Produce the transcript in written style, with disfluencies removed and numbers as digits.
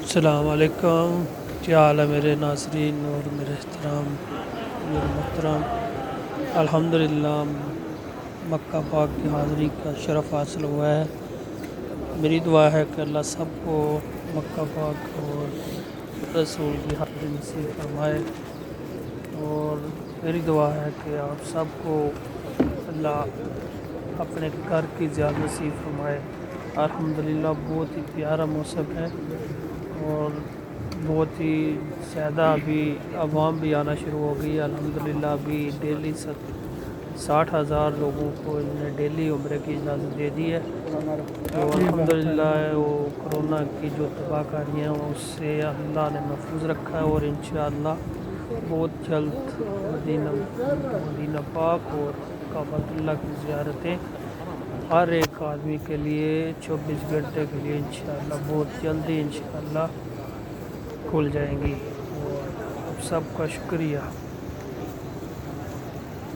السلام علیکم، کیا حال ہے میرے ناظرین اور میرے احترام میرے محترم۔ الحمدللہ مکہ پاک کی حاضری کا شرف حاصل ہوا ہے۔ میری دعا ہے کہ اللہ سب کو مکہ پاک اور رسول کی حاضری نصیب فرمائے، اور میری دعا ہے کہ آپ سب کو اللہ اپنے گھر کی زیارت نصیب فرمائے۔ الحمدللہ بہت ہی پیارا موسم ہے اور بہت ہی زیادہ ابھی عوام بھی آنا شروع ہو گئی ہے۔ الحمدللہ ابھی ڈیلی 60,000 لوگوں کو انہوں نے ڈیلی عمرے کی اجازت دے دی ہے، تو الحمدللہ وہ کرونا کی جو تباہ کاریاں ہیں اس سے اللہ نے محفوظ رکھا ہے، اور انشاءاللہ بہت جلد مدینہ پاک اور کعبۃ اللہ کی زیارتیں ہر ایک آدمی کے لیے 24 گھنٹے کے لیے انشاءاللہ بہت جلدی انشاءاللہ کھل جائیں گی، اور سب کا شکریہ۔